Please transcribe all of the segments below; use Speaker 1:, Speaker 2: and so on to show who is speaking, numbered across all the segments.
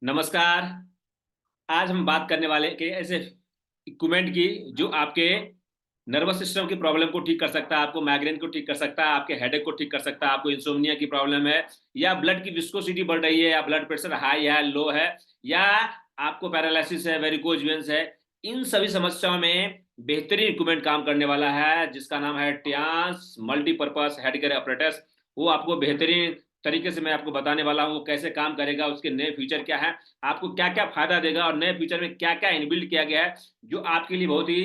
Speaker 1: नमस्कार। आज हम बात करने वाले के ऐसे इक्विपमेंट की जो आपके नर्वस सिस्टम की प्रॉब्लम को ठीक कर सकता है, आपको माइग्रेन को ठीक कर सकता है, आपके हेडेक को ठीक कर सकता है, आपको इंसोम्निया की प्रॉब्लम है, या ब्लड की विस्कोसिटी बढ़ रही है, या ब्लड प्रेशर हाई है, लो है, या आपको पैरालिसिस है, वेरिकोज वेन्स है। इन सभी समस्याओं में बेहतरीन इक्विपमेंट काम करने वाला है जिसका नाम है टियास मल्टीपर्पज हेड केयर अपरेटस। वो आपको बेहतरीन तरीके से मैं आपको बताने वाला हूँ वो कैसे काम करेगा, उसके नए फीचर क्या है, आपको क्या क्या फायदा देगा और नए फीचर में क्या क्या इनबिल्ड किया गया है जो आपके लिए बहुत ही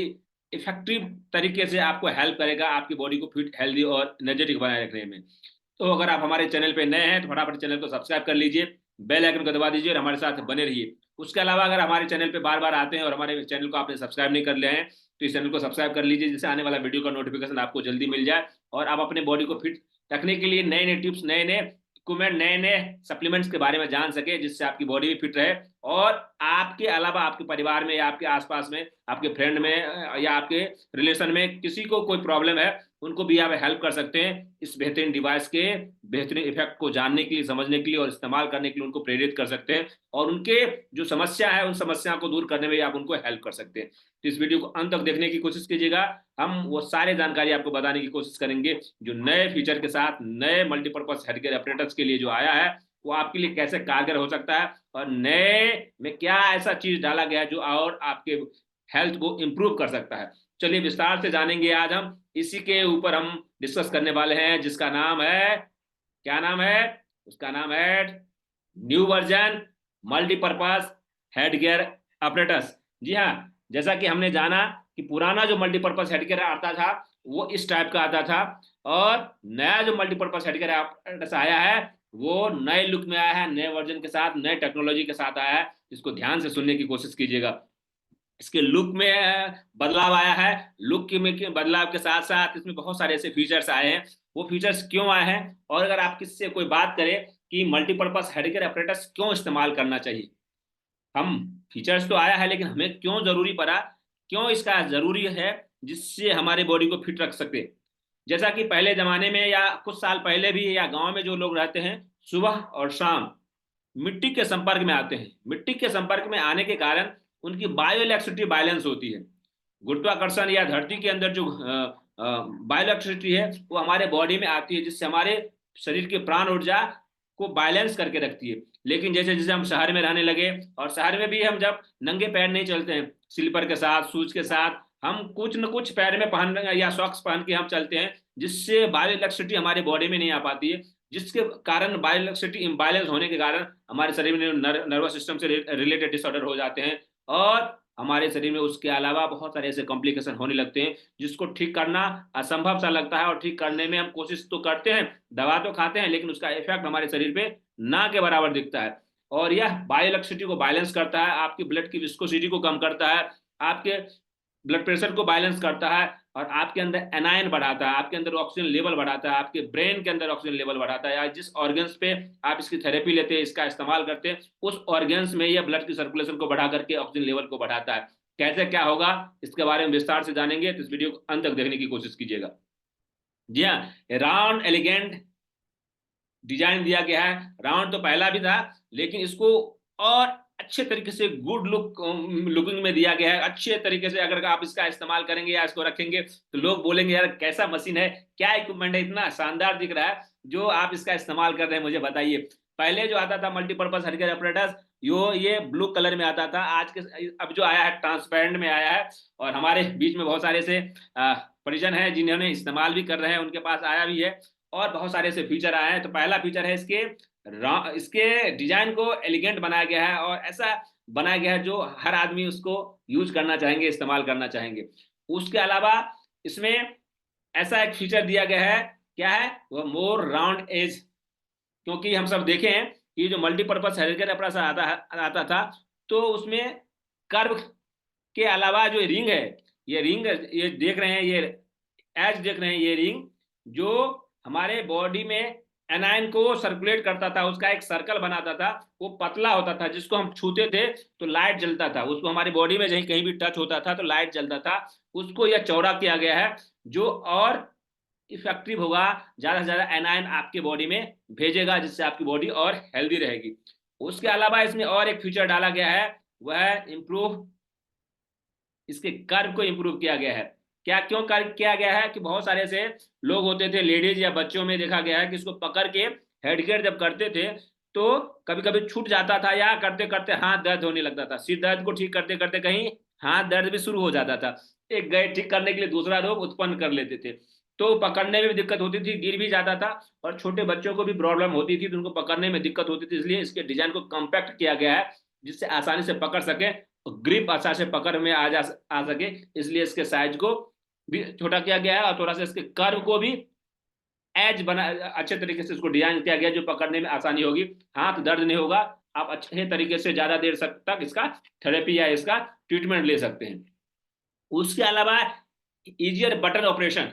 Speaker 1: इफेक्टिव तरीके से आपको हेल्प करेगा आपकी बॉडी को फिट, हेल्दी और एनर्जेटिक बनाए रखने में। तो अगर आप हमारे चैनल पे नए हैं तो फटाफट चैनल को सब्सक्राइब कर लीजिए, बेल आइकन को दबा दीजिए और हमारे साथ बने रहिए। उसके अलावा अगर हमारे चैनल पे बार बार आते हैं और हमारे चैनल को आपने सब्सक्राइब नहीं कर लिया है तो इस चैनल को सब्सक्राइब कर लीजिए, जिससे आने वाला वीडियो का नोटिफिकेशन आपको जल्दी मिल जाए और आप अपने बॉडी को फिट रखने के लिए नए नए टिप्स, नए नए इक्विपमेंट, नए नए सप्लीमेंट्स के बारे में जान सके, जिससे आपकी बॉडी भी फिट रहे और आपके अलावा आपके परिवार में या आपके आसपास में, आपके फ्रेंड में या आपके रिलेशन में किसी को कोई प्रॉब्लम है उनको भी आप हेल्प कर सकते हैं। इस बेहतरीन डिवाइस के बेहतरीन इफेक्ट को जानने के लिए, समझने के लिए और इस्तेमाल करने के लिए उनको प्रेरित कर सकते हैं और उनके जो समस्या है उन समस्या को दूर करने में आप उनको हेल्प कर सकते हैं। तो इस वीडियो को अंत तक देखने की कोशिश कीजिएगा। हम वो सारे जानकारी आपको बताने की कोशिश करेंगे जो नए फीचर के साथ नए मल्टीपर्पज हेल्थकेयर ऑपरेटर्स के लिए जो आया है वो आपके लिए कैसे कारगर हो सकता है और नए में क्या ऐसा चीज डाला गया है जो और आपके हेल्थ को इंप्रूव कर सकता है। चलिए विस्तार से जानेंगे आज हम इसी के ऊपर हम डिस्कस करने वाले हैं, जिसका नाम है, क्या नाम है, उसका नाम है new version multipurpose head gear apparatus. जी हाँ, जैसा कि हमने जाना कि पुराना जो मल्टीपर्पज हेड गियर आता था वो इस टाइप का आता था और नया जो मल्टीपर्पज हेड गियर अपरेटस आया है वो नए लुक में आया है, नए वर्जन के साथ, नए टेक्नोलॉजी के साथ आया है। इसको ध्यान से सुनने की कोशिश कीजिएगा। इसके लुक में बदलाव आया है, लुक के में बदलाव के साथ साथ इसमें बहुत सारे ऐसे फीचर्स आए हैं। वो फीचर्स क्यों आए हैं और अगर आप किससे कोई बात करें कि मल्टीपर्पज हेडकेयर अपरेटस क्यों इस्तेमाल करना चाहिए, हम फीचर्स तो आया है लेकिन हमें क्यों जरूरी पड़ा, क्यों इसका जरूरी है जिससे हमारे बॉडी को फिट रख सके। जैसा कि पहले जमाने में या कुछ साल पहले भी या गांव में जो लोग रहते हैं सुबह और शाम मिट्टी के संपर्क में आते हैं, मिट्टी के संपर्क में आने के कारण उनकी बायोइलेक्ट्रिसिटी बैलेंस होती है। गुरुत्वाकर्षण या धरती के अंदर जो बायोइलेक्ट्रिसिटी है वो हमारे बॉडी में आती है जिससे हमारे शरीर की प्राण ऊर्जा को बैलेंस करके रखती है। लेकिन जैसे जैसे हम शहर में रहने लगे और शहर में भी हम जब नंगे पैर नहीं चलते हैं, स्लीपर के साथ, शूज के साथ, हम कुछ न कुछ पैर में पहन या सॉक्स पहन के हम चलते हैं जिससे बायोइलेक्ट्रिसिटी हमारे बॉडी में नहीं आ पाती है, जिसके कारण बायोइलेक्ट्रिसिटी इम्बैलेंस होने के कारण हमारे शरीर में नर्वस सिस्टम से रिलेटेड डिसऑर्डर हो जाते हैं और हमारे शरीर में उसके अलावा बहुत सारे ऐसे कॉम्प्लिकेशन होने लगते हैं जिसको ठीक करना असंभव सा लगता है और ठीक करने में हम कोशिश तो करते हैं, दवा तो खाते हैं, लेकिन उसका इफेक्ट हमारे शरीर पे ना के बराबर दिखता है। और यह बायोइलेक्ट्रिसिटी को बैलेंस करता है, आपकी ब्लड की विस्कोसिटी को कम करता है, आपके ब्लड प्रेशर को बैलेंस करता है और आपके अंदर एनायन बढ़ाता है, आपके अंदर ऑक्सीजन लेवल बढ़ाता है, आपके ब्रेन के अंदर ऑक्सीजन लेवल बढ़ाता है, या जिस ऑर्गन्स पे आप इसकी थेरेपी लेते हैं, इसका इस्तेमाल करते हैं, उस ऑर्गन्स में यह ब्लड की सर्कुलेशन को बढ़ा करके ऑक्सीजन लेवल को बढ़ाता है। कैसे क्या होगा इसके बारे में विस्तार से जानेंगे, तो इस वीडियो को अंत तक देखने की कोशिश कीजिएगा। जी हाँ, राउंड एलिगेंट डिजाइन दिया गया है। राउंड तो पहला भी था लेकिन इसको और अच्छे तरीके से गुड लुकिंग में दिया गया है। अच्छे तरीके से अगर आप इसका इस्तेमाल करेंगे या इसको रखेंगे तो लोग बोलेंगे यार कैसा मशीन है, क्या इक्विपमेंट है, इतना शानदार दिख रहा है जो आप इसका इस्तेमाल कर रहे हैं, मुझे बताइए। पहले जो आता था मल्टीपर्पज हेडगियर अपरेटस ये ब्लू कलर में आता था, आज के अब जो आया है ट्रांसपेरेंट में आया है और हमारे बीच में बहुत सारे से परिजन हैं जिन्होंने इस्तेमाल भी कर रहे हैं, उनके पास आया भी है और बहुत सारे ऐसे फीचर आए हैं। तो पहला फीचर है इसके डिजाइन को एलिगेंट बनाया गया है और ऐसा बनाया गया है जो हर आदमी उसको यूज करना चाहेंगे, इस्तेमाल करना चाहेंगे। उसके अलावा इसमें ऐसा एक फीचर दिया गया है, क्या है वो, मोर राउंड एज। क्योंकि हम सब देखे हैं कि जो मल्टीपर्पज हेल्थकेयर अपना आता था तो उसमें कर्व के अलावा जो रिंग है, ये रिंग ये देख रहे हैं, ये एज देख रहे हैं, ये रिंग जो हमारे बॉडी में एनायन को सर्कुलेट करता था, उसका एक सर्कल बनाता था, वो पतला होता था, जिसको हम छूते थे तो लाइट जलता था, उसको हमारी बॉडी में कहीं भी टच होता था तो लाइट जलता था। उसको यह चौड़ा किया गया है जो और इफेक्टिव होगा, ज्यादा से ज्यादा एनायन आपके बॉडी में भेजेगा जिससे आपकी बॉडी और हेल्दी रहेगी। उसके अलावा इसमें और एक फीचर डाला गया है, वह है इम्प्रूव, इसके कर्व को इम्प्रूव किया गया है। क्या क्यों कर्व किया गया है कि बहुत सारे ऐसे लोग होते थे, लेडीज या बच्चों में देखा गया है कि इसको पकड़ के हेड गियर जब करते थे तो कभी कभी छूट जाता था, या करते करते हाथ दर्द होने लगता था। सिर दर्द को ठीक करते करते कहीं हाथ दर्द भी शुरू हो जाता था। एक गए ठीक करने के लिए दूसरा रोग उत्पन्न कर लेते थे, तो पकड़ने में भी दिक्कत होती थी, गिर भी जाता था, और छोटे बच्चों को भी प्रॉब्लम होती थी, तो उनको पकड़ने में दिक्कत होती थी। इसलिए इसके डिजाइन को कॉम्पैक्ट किया गया है जिससे आसानी से पकड़ सके, ग्रिप अच्छा से पकड़ में आ सके। इसलिए इसके साइज को भी छोटा किया गया है, और थोड़ा सा इसके कर्व को भी एज बना, अच्छे तरीके से इसको डिजाइन किया गया जो पकड़ने में आसानी होगी, हाथ दर्द नहीं होगा। आप अच्छे तरीके से ज्यादा देर तक इसका थेरेपी या इसका ट्रीटमेंट ले सकते हैं। उसके अलावा इजियर बटन ऑपरेशन,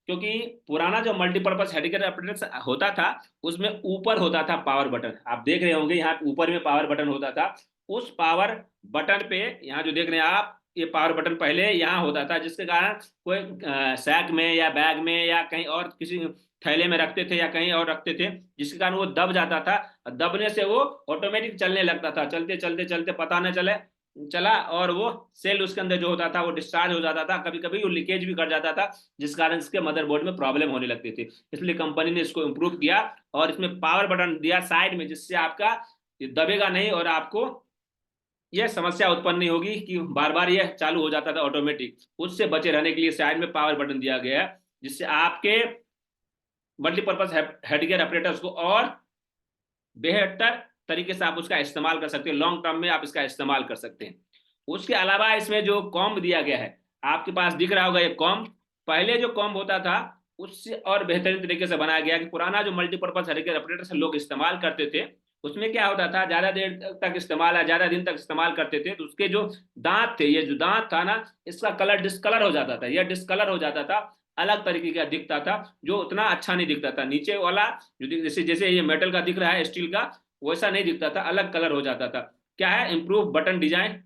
Speaker 1: क्योंकि पुराना जो मल्टीपर्पज हेडगियर ऑपरेटर होता था उसमें ऊपर होता था पावर बटन, आप देख रहे होंगे यहाँ ऊपर में पावर बटन होता था। उस पावर बटन पे यहाँ जो देख रहे हैं आप, ये पावर बटन पहले यहाँ होता था, जिसके कारण कोई सैक में या बैग में या कहीं और किसी थैले में रखते थे या कहीं और रखते थे, जिसके कारण वो दब जाता था। दबने से वो ऑटोमेटिक चलने लगता था, चलते चलते चलते पता न चले चला, और वो सेल उसके अंदर जो होता था वो डिस्चार्ज हो जाता था, कभी कभी वो लीकेज भी कर जाता था, जिस कारण इसके मदरबोर्ड में प्रॉब्लम होने लगती थी। इसलिए कंपनी ने इसको इम्प्रूव किया और इसमें पावर बटन दिया साइड में, जिससे आपका दबेगा नहीं और आपको यह समस्या उत्पन्न नहीं होगी कि बार बार यह चालू हो जाता था ऑटोमेटिक। उससे बचे रहने के लिए साइड में पावर बटन दिया गया है, जिससे आपके मल्टीपर्पज हेडगियर ऑपरेटर्स को और बेहतर तरीके से आप उसका इस्तेमाल कर सकते हैं, लॉन्ग टर्म में आप इसका इस्तेमाल कर सकते हैं। उसके अलावा इसमें जो कॉम्ब दिया गया है, आपके पास दिख रहा होगा ये कॉम्ब, पहले जो कॉम्ब होता था उससे और बेहतरीन तरीके से बनाया गया कि पुराना जो मल्टीपर्पज हेडगियर ऑपरेटर से लोग इस्तेमाल करते थे, उसमें क्या होता था, ज्यादा देर तक इस्तेमाल या ज्यादा दिन तक इस्तेमाल करते थे तो उसके जो दांत थे, ये जो दांत था ना, इसका कलर डिस्कलर हो जाता था, यह डिस्कलर हो जाता था, अलग तरीके का दिखता था, जो उतना अच्छा नहीं दिखता था। नीचे वाला जो जैसे जैसे ये मेटल का दिख रहा है, स्टील का, वैसा नहीं दिखता था, अलग कलर हो जाता था। क्या है, इंप्रूव बटन डिजाइन,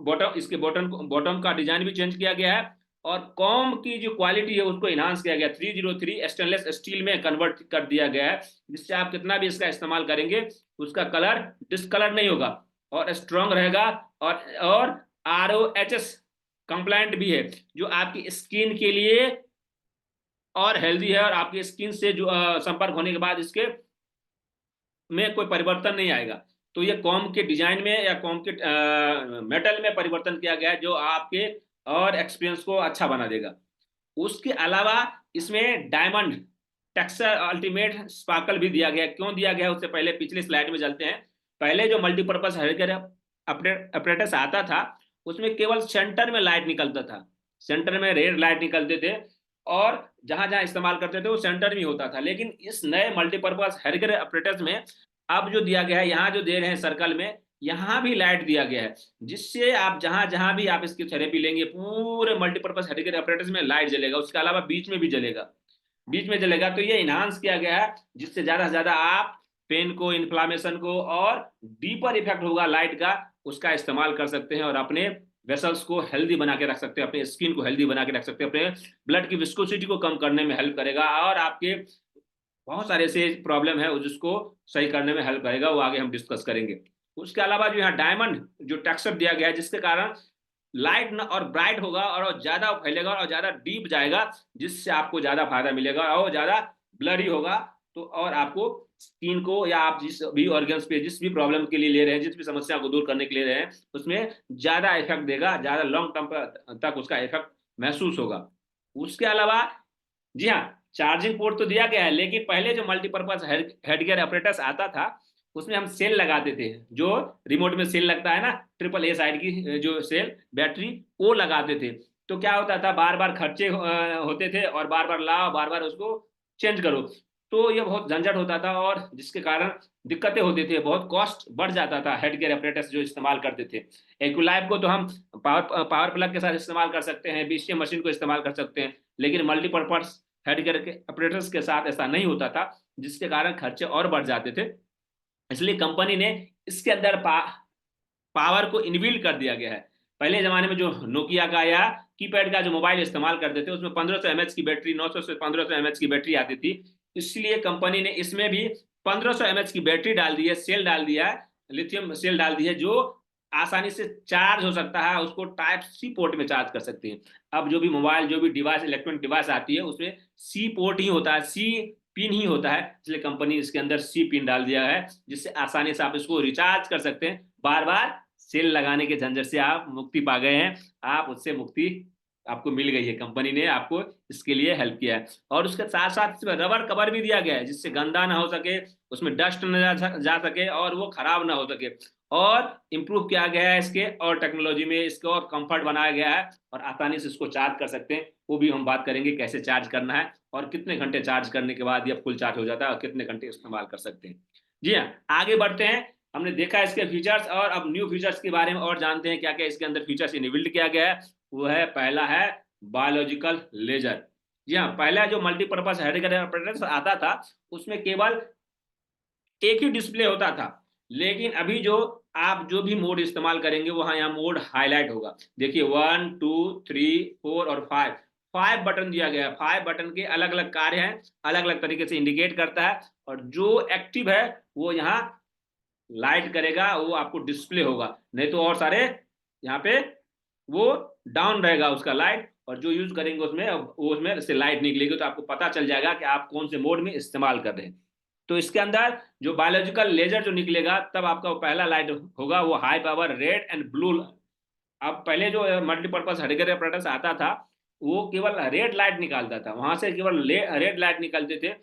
Speaker 1: बॉटम, इसके बॉटम बॉटम का डिजाइन भी चेंज किया गया है, और कॉम की जो क्वालिटी है उसको इनहांस किया गया, 303 स्टेनलेस स्टील में कन्वर्ट कर दिया गया है, जिससे आप कितना भी इसका इस्तेमाल करेंगे उसका कलर डिसकलर नहीं होगा और स्ट्रांग रहेगा। और RoHS कंप्लाइंट भी है, जो आपकी स्किन के लिए और हेल्दी है, और आपकी स्किन से जो संपर्क होने के बाद इसके में कोई परिवर्तन नहीं आएगा। तो ये कॉम के डिजाइन में या कॉम के मेटल में परिवर्तन किया गया है, जो आपके और एक्सपीरियंस को अच्छा बना देगा। उसके अलावा इसमें डायमंड टेक्सचर अल्टीमेट स्पार्कल भी दिया गया। क्यों दिया गया उससे पहले पिछले स्लाइड में चलते हैं। पहले जो मल्टीपर्पज हेडगियर अपरेटस आता था उसमें केवल सेंटर में लाइट निकलता था, सेंटर में रेड लाइट निकलते थे, और जहां जहां इस्तेमाल करते थे वो सेंटर में होता था। लेकिन इस नए मल्टीपर्पज हेडगियर अपरेटस में अब जो दिया गया है, यहाँ जो दे रहे हैं सर्कल में, यहाँ भी लाइट दिया गया है, जिससे आप जहां जहां भी आप इसकी थेरेपी लेंगे पूरे मल्टीपर्पज हेडगियर अपरेटस में लाइट जलेगा। उसके अलावा बीच में भी जलेगा, बीच में जलेगा। तो ये इनहांस किया गया है, जिससे ज्यादा से ज्यादा आप पेन को, इन्फ्लामेशन को, और डीपर इफेक्ट होगा लाइट का, उसका इस्तेमाल कर सकते हैं, और अपने वेसल्स को हेल्दी बना के रख सकते हैं, अपने स्किन को हेल्दी बना के रख सकते हैं, अपने ब्लड की विस्कोसिटी को कम करने में हेल्प करेगा, और आपके बहुत सारे ऐसे प्रॉब्लम है जिसको सही करने में हेल्प करेगा, वो आगे हम डिस्कस करेंगे। उसके अलावा जो यहाँ डायमंड जो टेक्सचर दिया गया है, जिसके कारण लाइट न और ब्राइट होगा और ज्यादा फैलेगा और ज्यादा डीप जाएगा, जिससे आपको ज्यादा फायदा मिलेगा, और ज्यादा ब्लरी होगा। तो और आपको स्किन को, या आप जिस भी ऑर्गन्स पे जिस भी प्रॉब्लम के लिए ले रहे हैं, जिस भी समस्या को दूर करने के लिए ले रहे हैं, उसमें ज्यादा इफेक्ट देगा, ज्यादा लॉन्ग टर्म तक उसका इफेक्ट महसूस होगा। उसके अलावा जी हाँ, चार्जिंग पोर्ट तो दिया गया है, लेकिन पहले जो मल्टीपर्पज हेडगियर ऑपरेटर्स आता था उसमें हम सेल लगाते थे, जो रिमोट में सेल लगता है ना, AAA साइड की जो सेल बैटरी, वो लगाते थे। तो क्या होता था, बार बार खर्चे होते थे, और बार बार लाओ, बार बार उसको चेंज करो, तो ये बहुत झंझट होता था, और जिसके कारण दिक्कतें होती थी, बहुत कॉस्ट बढ़ जाता था हेडगियर ऑपरेटर्स जो इस्तेमाल करते थे। एक्यूलाइफ को तो हम पावर प्लग के साथ इस्तेमाल कर सकते हैं, BCM मशीन को इस्तेमाल कर सकते हैं, लेकिन मल्टीपर्पज हेडगियर के ऑपरेटर्स के साथ ऐसा नहीं होता था, जिसके कारण खर्चे और बढ़ जाते थे। इसलिए कंपनी ने इसके अंदर पावर को इनबिल्ट कर दिया गया है। पहले जमाने में जो नोकिया का या कीपैड का जो मोबाइल इस्तेमाल करते थे उसमें 1500 mAh की बैटरी, 900 से 1500 mAh की बैटरी आती थी। इसलिए कंपनी ने इसमें भी 1500 mAh की बैटरी डाल दी है, सेल डाल दिया है, लिथियम सेल डाल दी है, जो आसानी से चार्ज हो सकता है, उसको टाइप सी पोर्ट में चार्ज कर सकते हैं। अब जो भी मोबाइल, जो भी डिवाइस, इलेक्ट्रॉनिक डिवाइस आती है, उसमें सी पोर्ट ही होता है, सी पिन ही होता है, इसलिए कंपनी इसके अंदर सी पिन डाल दिया है, जिससे आसानी से आप इसको रिचार्ज कर सकते हैं। बार बार सेल लगाने के झंझट से आप मुक्ति पा गए हैं, आप उससे मुक्ति आपको मिल गई है, कंपनी ने आपको इसके लिए हेल्प किया है। और उसके साथ साथ इसमें रबर कवर भी दिया गया है, जिससे गंदा ना हो सके, उसमें डस्ट न जा सके और वो खराब ना हो सके। और इम्प्रूव किया गया है इसके, और टेक्नोलॉजी में इसको और कंफर्ट बनाया गया है, और आसानी से इसको चार्ज कर सकते हैं। वो भी हम बात करेंगे कैसे चार्ज करना है, और कितने घंटे चार्ज करने के बाद ये फुल चार्ज हो जाता है, और कितने घंटे इस्तेमाल कर सकते हैं। जी हाँ, आगे बढ़ते हैं। हमने देखा इसके फीचर्स, और अब न्यू फीचर्स के बारे में और जानते हैं क्या क्या इसके अंदर फीचर्स इनबिल्ट किया गया है। वो है, पहला है बायोलॉजिकल लेजर। जी हाँ, पहला जो मल्टीपर्पज हेड apparatus आता था, उसमें केवल एक ही डिस्प्ले होता था, लेकिन अभी जो आप जो भी मोड इस्तेमाल करेंगे, वहां यहाँ मोड हाईलाइट होगा। देखिए 1 2 3 4 और 5, 5 बटन दिया गया है। 5 बटन के अलग अलग कार्य हैं, अलग अलग तरीके से इंडिकेट करता है, और जो एक्टिव है वो यहाँ लाइट करेगा, वो आपको डिस्प्ले होगा। नहीं तो और सारे यहाँ पे वो डाउन रहेगा उसका लाइट, और जो यूज करेंगे उसमें, वो उसमें से लाइट निकलेगी, तो आपको पता चल जाएगा कि आप कौन से मोड में इस्तेमाल कर रहे हैं। तो इसके अंदर जो बायोलॉजिकल लेजर जो निकलेगा, तब आपका पहला लाइट होगा वो high power red and blue. अब पहले जो मल्टीपर्पज हडगर apparatus आता था, वो केवल रेड लाइट निकालता था, वहां से केवल रेड लाइट निकलते थे।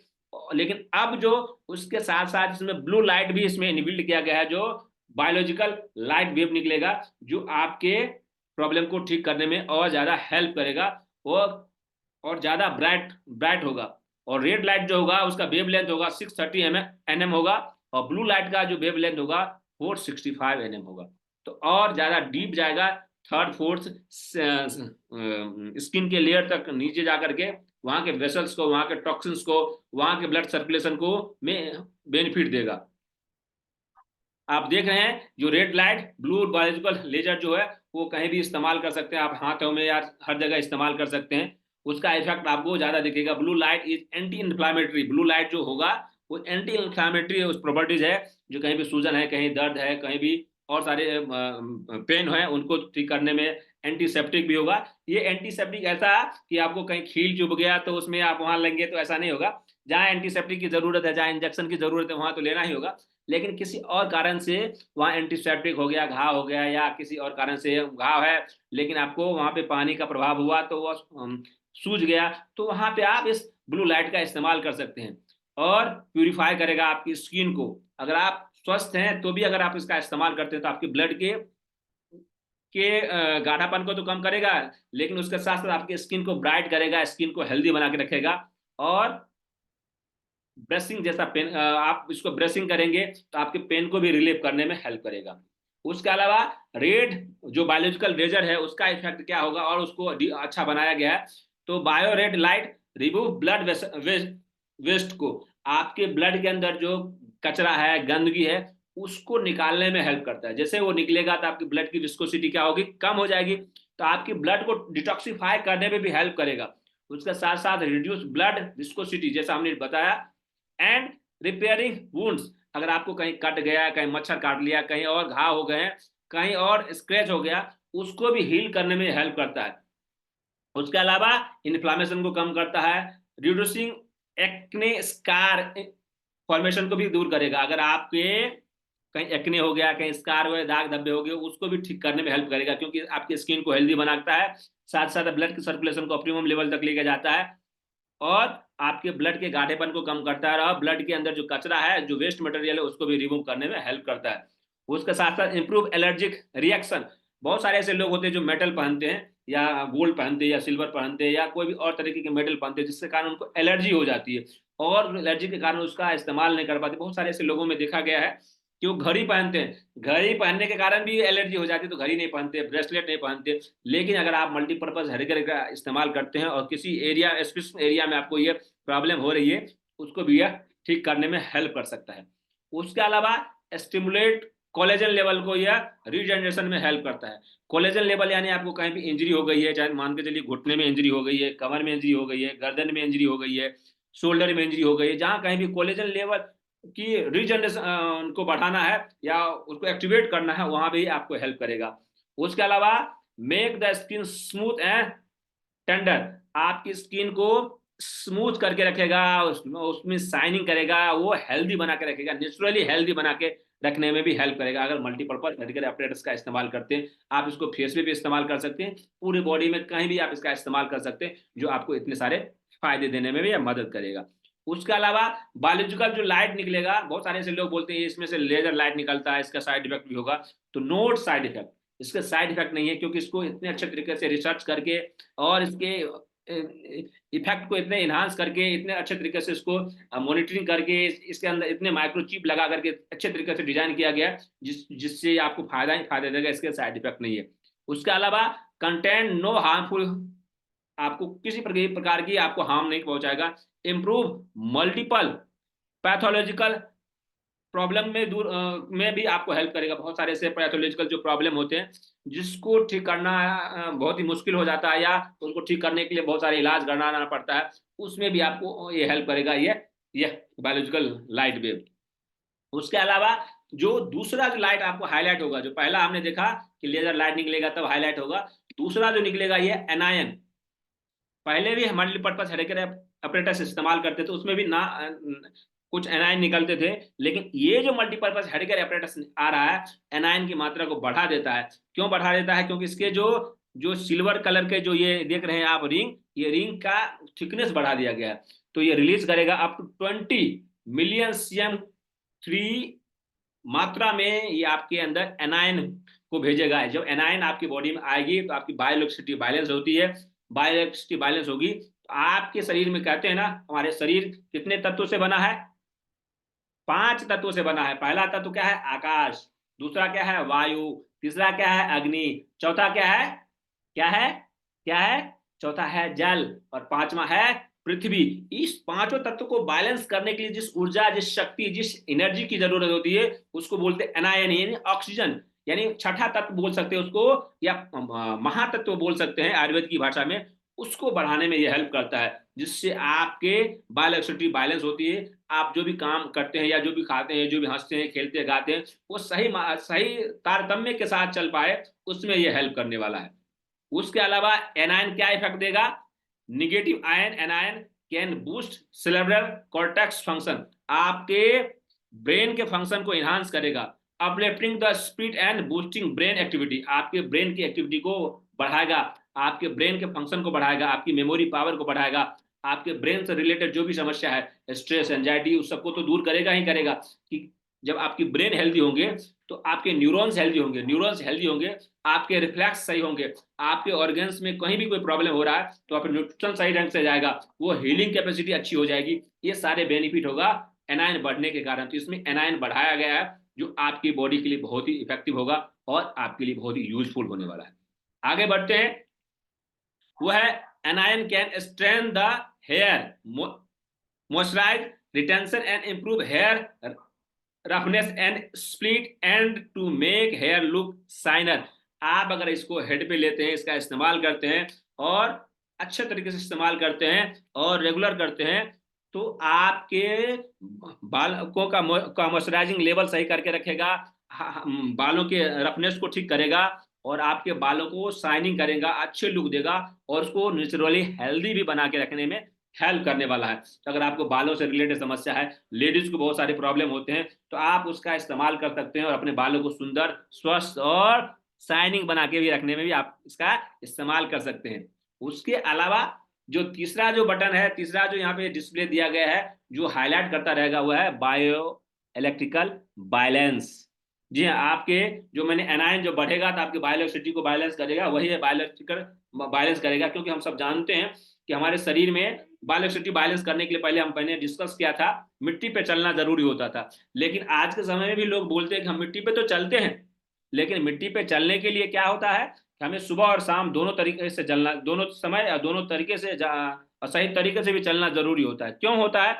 Speaker 1: लेकिन अब जो उसके साथ साथ इसमें ब्लू लाइट भी इसमें इनबिल्ट किया गया है, जो बायोलॉजिकल लाइट वेव निकलेगा, जो आपके प्रॉब्लम को ठीक करने में और ज्यादा हेल्प करेगा, और ज्यादा ब्राइट ब्राइट होगा। और रेड लाइट जो होगा, उसका वेव लेंथ होगा 630 nm होगा, और ब्लू लाइट का जो वेव लेंथ होगा 465 nm होगा। तो और ज्यादा डीप जाएगा, थर्ड फोर्थ स्किन के लेयर तक नीचे जा करके, वहां के वेसल्स को, वहां के टॉक्सिन्स को, वहां के ब्लड सर्कुलेशन को में बेनिफिट देगा। आप देख रहे हैं जो red light blue biological laser जो है, वो कहीं भी इस्तेमाल कर सकते हैं आप, हाथों में या हर जगह इस्तेमाल कर सकते हैं। उसका इफेक्ट आपको ज्यादा दिखेगा। Blue light is anti inflammatory, blue light जो होगा वो एंटी इन्फ्लामेटरी उस प्रॉपर्टीज है, जो कहीं भी सूजन है, कहीं दर्द है, कहीं भी और सारे पेन है, उनको ठीक करने में एंटीसेप्टिक भी होगा। ये एंटीसेप्टिक ऐसा कि आपको कहीं खील चुभ गया तो उसमें आप वहां लेंगे तो ऐसा नहीं होगा। जहां एंटीसेप्टिक की जरूरत है, जहां इंजेक्शन की जरूरत है, वहां तो लेना ही होगा। लेकिन किसी और कारण से वहां एंटीसेप्टिक हो गया, घाव हो गया, या किसी और कारण से घाव है, लेकिन आपको वहां पे पानी का प्रभाव हुआ तो वो सूज गया, तो वहां पे आप इस ब्लू लाइट का इस्तेमाल कर सकते हैं, और प्यूरिफाई करेगा आपकी स्किन को। अगर आप स्वस्थ हैं तो भी अगर आप इसका इस्तेमाल करते हैं, तो आपके ब्लड के गाढ़ापन को तो कम करेगा, लेकिन उसके साथ साथ आपकी स्किन को ब्राइट करेगा, स्किन को हेल्दी बना के रखेगा। और ब्रशिंग जैसा पेन, आप इसको ब्रशिंग करेंगे तो आपके पेन को भी रिलीव करने में हेल्प करेगा। उसके अलावा रेड जो बायोलॉजिकल लेजर है, उसका इफेक्ट क्या होगा, और उसको अच्छा बनाया गया है। तो bio red light remove blood waste को, आपके ब्लड के अंदर जो कचरा है, गंदगी है, उसको निकालने में हेल्प करता है। जैसे वो निकलेगा तो आपकी ब्लड की विस्कोसिटी क्या होगी, कम हो जाएगी, तो आपकी ब्लड को डिटॉक्सिफाई करने में भी हेल्प करेगा। उसके साथ साथ रिड्यूस ब्लड विस्कोसिटी, जैसा हमने बताया, एंड रिपेयरिंग वुंड्स, अगर आपको कहीं कट गया, कहीं मच्छर काट लिया, कहीं और घाव हो गए, कहीं और स्क्रैच हो गया, उसको भी हील करने में हेल्प करता है। उसके अलावा इन्फ्लामेशन को कम करता है, रिड्यूसिंग एक्ने स्कार फॉर्मेशन को भी दूर करेगा। अगर आपके कहीं एक्ने हो गया, कहीं स्कार हुए, दाग धब्बे हो गए, उसको भी ठीक करने में हेल्प करेगा, क्योंकि आपकी स्किन को हेल्दी बनाता है, साथ साथ ब्लड की सर्कुलेशन को ऑप्टिमम लेवल तक लेके जाता है, और आपके ब्लड के गाढ़ेपन को कम करता है, और ब्लड के अंदर जो कचरा है, जो वेस्ट मटेरियल है, उसको भी रिमूव करने में हेल्प करता है। उसके साथ साथ इंप्रूव एलर्जिक रिएक्शन। बहुत सारे ऐसे लोग होते हैं जो मेटल पहनते हैं, या गोल्ड पहनते हैं, या सिल्वर पहनते हैं, या कोई भी और तरीके के मेटल पहनते हैं, जिसके कारण उनको एलर्जी हो जाती है, और एलर्जी के कारण उसका इस्तेमाल नहीं कर पाते। बहुत सारे ऐसे लोगों में देखा गया है कि वो घड़ी पहनते हैं, घड़ी पहनने के कारण भी एलर्जी हो जाती है, तो घड़ी नहीं पहनते, ब्रेसलेट नहीं पहनते। लेकिन अगर आप मल्टीपर्पज हरिकर का इस्तेमाल करते हैं, और किसी एरिया, स्पेसिफिक एरिया में आपको ये प्रॉब्लम हो रही है, उसको भी यह ठीक करने में हेल्प कर सकता है। उसके अलावा स्टिमुलेट कोलेजन लेवल को यह रीजनरेशन में हेल्प करता है। कोलेजन लेवल यानी आपको कहीं भी इंजरी हो गई है, चाहे मान के चलिए घुटने में इंजरी हो गई है, कमर में इंजरी हो गई है, गर्दन में इंजरी हो गई है, शोल्डर में इंजरी हो गई है, जहां कहीं भी कोलेजन लेवल की रीजनरेशन को बढ़ाना है या उसको एक्टिवेट करना है, वहां भी आपको हेल्प करेगा। उसके अलावा make the skin smooth and tender, आपकी स्किन को स्मूथ करके रखेगा, उसमें शाइनिंग करेगा, वो हेल्दी बना के रखेगा, नेचुरली हेल्दी बना के रखने में भी हेल्प करेगा। अगर मल्टीपर्पज मेडिकल एपरेटस का इस्तेमाल करते हैं, आप इसको फेस पे भी इस्तेमाल कर सकते हैं, पूरी बॉडी में कहीं भी आप इसका इस्तेमाल कर सकते हैं, जो आपको इतने सारे फायदे देने में भी मदद करेगा। उसके अलावा बायोलॉजिकल जो लाइट निकलेगा, बहुत सारे ऐसे लोग बोलते हैं इसमें से लेजर लाइट निकलता है, इसका साइड इफेक्ट भी होगा। तो नोट साइड इफेक्ट, इसका साइड इफेक्ट नहीं है, क्योंकि इसको इतने अच्छे तरीके से रिसर्च करके और इसके इफेक्ट को इतने इन्हांस करके, इतने अच्छे तरीके से इसको मॉनिटरिंग करके, इसके अंदर इतने माइक्रोचिप लगा करके अच्छे तरीके से डिजाइन किया गया, जिससे आपको फायदा ही फायदा देगा, इसके साइड इफेक्ट नहीं है। उसके अलावा कंटेंट नो हार्मफुल, आपको किसी प्रकार की आपको हार्म नहीं पहुंचाएगा। इम्प्रूव मल्टीपल पैथोलॉजिकल प्रॉब्लम में में भी आपको हेल्प करेगा। बहुत सारे ऐसे पैथोलॉजिकल जो प्रॉब्लम होते हैं जिसको ठीक करना बहुत ही मुश्किल हो जाता है, या उनको ठीक करने के लिए बहुत सारे इलाज करना पड़ता है, उसमें भी आपको ये हेल्प करेगा ये बायोलॉजिकल लाइट वेव। उसके अलावा जो दूसरा जो लाइट आपको हाईलाइट होगा, जो पहला हमने देखा कि लेजर लाइट निकलेगा तब हाईलाइट होगा, दूसरा जो निकलेगा ये एनायन। पहले भी हमारे लिए पर्पस हेडेकर अपरेटस इस्तेमाल करते थे, उसमें भी ना कुछ एनायन निकलते थे, लेकिन ये जो मल्टीपर्पज हेडेकर अपरेटस आ रहा है, एनायन की मात्रा को बढ़ा देता है। क्यों बढ़ा देता है? क्योंकि इसके जो जो सिल्वर कलर के जो ये देख रहे हैं आप रिंग, ये रिंग का थिकनेस बढ़ा दिया गया है। तो ये रिलीज करेगा अप टू 20 मिलियन CM3 मात्रा में, ये आपके अंदर एनायन को भेजेगा। जब एनायन आपकी बॉडी में आएगी तो आपकी बायोइलेक्ट्रिसिटी बैलेंस होती है, बायोइलेक्ट्रिसिटी बैलेंस होगी तो आपके शरीर में, कहते हैं ना हमारे शरीर कितने तत्वों से बना है? 5 तत्वों से बना है। पहला तत्व क्या है? आकाश। दूसरा क्या है? वायु। तीसरा क्या है? अग्नि। चौथा क्या है? क्या है? क्या है? चौथा है जल। और पांचवा है पृथ्वी। इस पांचों तत्व को बैलेंस करने के लिए जिस ऊर्जा, जिस शक्ति, जिस एनर्जी की जरूरत होती है, उसको बोलते हैं एनायन, यानी ऑक्सीजन, यानी छठा तत्व बोल सकते हैं उसको, या महातत्व बोल सकते हैं आयुर्वेद की भाषा में। उसको बढ़ाने में यह हेल्प करता है, जिससे आपके बायोइलेक्ट्रिसिटी बैलेंस होती है। आप जो भी काम करते हैं या जो भी खाते हैं, जो भी हंसते हैं, खेलते हैं, गाते हैं, वो सही सही तारतम्य के साथ चल पाए, उसमें यह हेल्प करने वाला है। उसके अलावा एनायन क्या इफेक्ट देगा? Negative ion anion can boost cerebral cortex function, आपके ब्रेन के फंक्शन को एनहांस करेगा। Uplifting the speed and boosting brain activity, आपके ब्रेन की एक्टिविटी को बढ़ाएगा, आपके ब्रेन के फंक्शन को बढ़ाएगा, आपकी मेमोरी पावर को बढ़ाएगा, आपके ब्रेन से रिलेटेड जो भी समस्या है, स्ट्रेस, एंजाइटी, उस सबको तो दूर करेगा ही करेगा। कि जब आपकी ब्रेन हेल्दी होंगे तो आपके न्यूरॉन्स हेल्दी होंगे, न्यूरॉन्स हेल्दी होंगे, आपके रिफ्लेक्स सही होंगे, आपके ऑर्गन्स में कहीं भी कोई प्रॉब्लम हो रहा है तो आपका न्यूट्रिशन सही ढंग से जाएगा, वो हीलिंग कैपेसिटी अच्छी हो जाएगी। ये सारे बेनिफिट होगा एनायन बढ़ने के कारण। तो इसमें एनायन बढ़ाया गया है, जो आपकी बॉडी के लिए बहुत ही इफेक्टिव होगा और आपके लिए बहुत ही यूजफुल होने वाला है। आगे बढ़ते हैं। वो है anion can strengthen the hair, moisturise, retention and improve hair roughness and split end to make hair look shinier. आप अगर इसको हेड पे लेते हैं, इसका इस्तेमाल करते हैं और अच्छे तरीके से इस्तेमाल करते हैं और रेगुलर करते हैं, तो आपके बालों का मॉइस्चराइजिंग लेवल सही करके रखेगा, बालों के रफनेस को ठीक करेगा और आपके बालों को शाइनिंग करेगा, अच्छे लुक देगा और उसको नेचुरली हेल्दी भी बना के रखने में हेल्प करने वाला है। तो अगर आपको बालों से रिलेटेड समस्या है, लेडीज को बहुत सारे प्रॉब्लम होते हैं, तो आप उसका इस्तेमाल कर सकते हैं और अपने बालों को सुंदर, स्वस्थ और शाइनिंग बना के भी रखने में भी आप इसका इस्तेमाल कर सकते हैं। उसके अलावा जो तीसरा जो बटन है, तीसरा जो यहाँ पे डिस्प्ले दिया गया है, जो हाईलाइट करता रहेगा, वह है बायो इलेक्ट्रिकल बैलेंस। जी हाँ, आपके जो मैंने एनायन जो बढ़ेगा तो आपके बायोइलेक्ट्रिसिटी को बैलेंस करेगा, वही है बायोइलेक्ट्रिकल बैलेंस करेगा। क्योंकि हम सब जानते हैं कि हमारे शरीर में बायोइलेक्ट्रिसिटी बैलेंस करने के लिए पहले हम पहले डिस्कस किया था, मिट्टी पे चलना जरूरी होता था। लेकिन आज के समय में भी लोग बोलते हैं कि हम मिट्टी पे तो चलते हैं, लेकिन मिट्टी पे चलने के लिए क्या होता है कि हमें सुबह और शाम दोनों तरीके से चलना, दोनों समय या दोनों तरीके से और सही तरीके से भी चलना जरूरी होता है। क्यों होता है?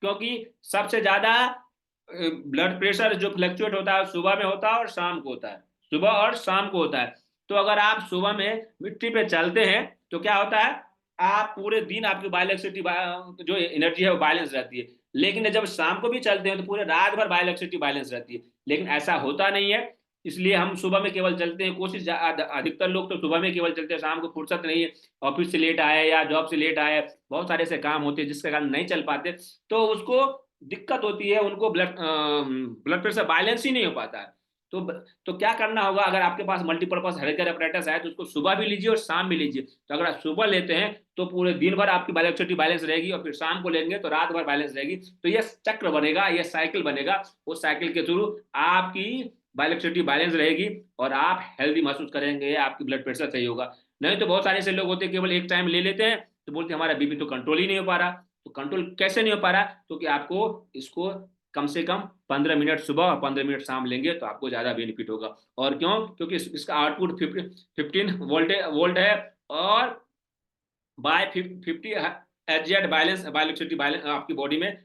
Speaker 1: क्योंकि सबसे ज्यादा ब्लड प्रेशर जो फ्लक्चुएट होता है सुबह में होता है और शाम को होता है, सुबह और शाम को होता है। तो अगर आप सुबह में मिट्टी पे चलते हैं तो क्या होता है, आप पूरे दिन आपकी बायोइलेक्ट्रिसिटी जो एनर्जी है वो बैलेंस रहती है। लेकिन जब शाम को भी चलते हैं तो पूरे रात भर बायोइलेक्ट्रिसिटी बैलेंस रहती है, लेकिन ऐसा होता नहीं है। इसलिए हम सुबह में केवल चलते हैं, कोशिश अधिकतर लोग तो सुबह में केवल चलते हैं, शाम को फुर्सत नहीं है, ऑफिस से लेट आए या जॉब से लेट आए, बहुत सारे ऐसे काम होते हैं जिसके कारण नहीं चल पाते, तो उसको दिक्कत होती है, उनको ब्लड प्रेशर बैलेंस ही नहीं हो पाता है। तो तो क्या करना होगा, अगर आपके पास मल्टीपर्पज हेल्थ अपरेटस है तो उसको सुबह भी लीजिए और शाम भी लीजिए। तो अगर आप सुबह लेते हैं तो पूरे दिन भर आपकी बायोइलेक्ट्रिसिटी बैलेंस रहेगी, और फिर शाम को लेंगे तो रात भर बैलेंस रहेगी। तो ये चक्र बनेगा, ये साइकिल बनेगा, उस साइकिल के थ्रू आपकी बायोइलेक्ट्रिसिटी बैलेंस रहेगी और आप हेल्दी महसूस करेंगे, आपकी ब्लड प्रेशर सही होगा। नहीं तो बहुत सारे ऐसे लोग होते हैं केवल एक टाइम ले लेते हैं तो बोलते हैं हमारा बीपी तो कंट्रोल ही नहीं हो पा रहा। तो कंट्रोल कैसे नहीं हो पा रहा, तो कि आपको इसको कम से कम 15 मिनट सुबह और 15 मिनट शाम लेंगे तो आपको ज्यादा बेनिफिट होगा। और क्यों, क्योंकि इसका आउटपुट 15 वोल्ट है, और बाय 50 एजेड बैलेंस बायोइलेक्ट्रिसिटी बैलेंस आपकी बॉडी में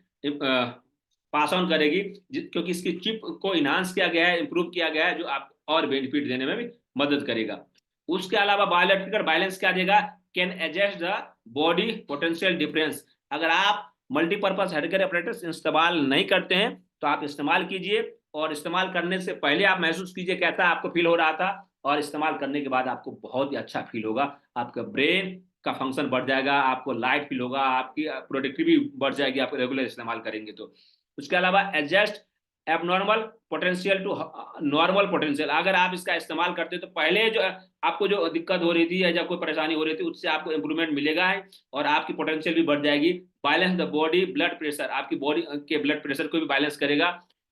Speaker 1: पास ऑन करेगी, क्योंकि इसकी चिप को इनहांस किया गया है, इंप्रूव किया गया है, जो आप और बेनिफिट देने में भी मदद करेगा। उसके अलावा बायोइलेक्ट्रिकल बैलेंस क्या देगा, can adjust the body potential difference. अगर आप मल्टीपर्पज हेल्थकेयर अपरेटस इस्तेमाल नहीं करते हैं तो आप इस्तेमाल कीजिए, और इस्तेमाल करने से पहले आप महसूस कीजिए कैसा आपको फील हो रहा था, और इस्तेमाल करने के बाद आपको बहुत ही अच्छा फील होगा, आपका ब्रेन का फंक्शन बढ़ जाएगा, आपको लाइट फील होगा, आपकी प्रोडक्टिविटी बढ़ जाएगी, आप रेगुलर इस्तेमाल करेंगे तो। उसके अलावा adjust abnormal potential to normal potential. अगर आप इसका इस्तेमाल करते तो पहले जो आपको जो दिक्कत हो रही थी या जब कोई परेशानी हो रही थी उससे आपको इंप्रूवमेंट मिलेगा है, और आपकी पोटेंशियल भी बढ़ जाएगी। Balance the body blood pressure, आपकी बॉडी के ब्लड प्रेशर को भी बैलेंस करेगा।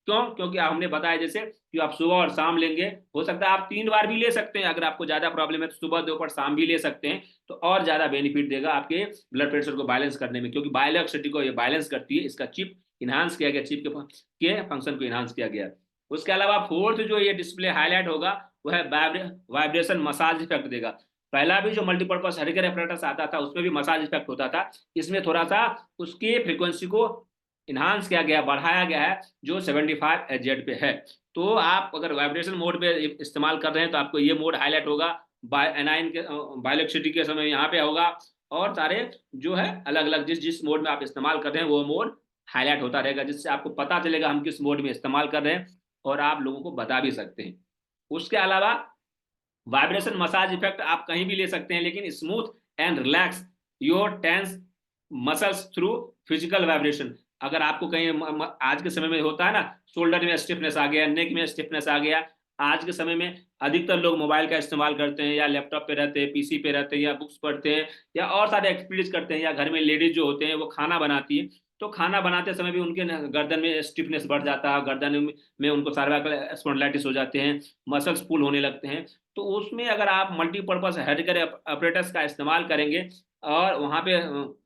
Speaker 1: क्यों, क्योंकि हमने बताया जैसे कि आप सुबह और शाम लेंगे, हो सकता है आप 3 बार भी ले सकते हैं, अगर आपको ज्यादा प्रॉब्लम है तो सुबह दोपहर शाम भी ले सकते हैं, तो और ज्यादा बेनिफिट देगा आपके ब्लड प्रेशर को बैलेंस करने में, क्योंकि बायोइलेक्ट्रिसिटी को ये बैलेंस करती है, इसका चिप इनहांस किया गया, चिप के फंक्शन को इनहांस किया गया। उसके अलावा फोर्थ जो ये डिस्प्ले हाईलाइट होगा वो है वाइब्रेशन मसाज इफेक्ट देगा। पहला भी जो मल्टीपर्पज हेल्थकेयर अपरेटस आता था उसमें भी मसाज इफेक्ट होता था, इसमें थोड़ा सा उसकी फ्रीक्वेंसी को इनहांस किया गया, बढ़ाया गया है, जो 75 एजेड पे है। तो आप अगर वाइब्रेशन मोड पे इस्तेमाल कर रहे हैं तो आपको ये मोड हाईलाइट होगा, एनाइन के बायोइलेक्ट्रिसिटी के समय यहाँ पे होगा, और सारे जो है अलग अलग जिस जिस मोड में आप इस्तेमाल कर रहे हैं वो मोड हाईलाइट होता रहेगा, जिससे आपको पता चलेगा हम किस मोड में इस्तेमाल कर रहे हैं, और आप लोगों को बता भी सकते हैं। उसके अलावा वाइब्रेशन मसाज इफेक्ट आप कहीं भी ले सकते हैं, लेकिन smooth and relax your tense muscles through physical vibration. अगर आपको कहीं आज के समय में होता है ना, शोल्डर में स्टिफनेस आ गया, नेक में स्टिफनेस आ गया, आज के समय में अधिकतर लोग मोबाइल का इस्तेमाल करते हैं, या लैपटॉप पे रहते हैं, पीसी पे रहते हैं, या बुक्स पढ़ते हैं, या और सारे एक्टिविटीज करते हैं, या घर में लेडीज जो होते हैं वो खाना बनाती है, तो खाना बनाते समय भी उनके गर्दन में स्टिफनेस बढ़ जाता है, गर्दन में उनको सर्वाइकल स्पॉन्डिलाइटिस हो जाते हैं, मसल्स पुल होने लगते हैं। तो उसमें अगर आप मल्टीपर्पज हेल्थकेयर अपरेटस का इस्तेमाल करेंगे और वहाँ पे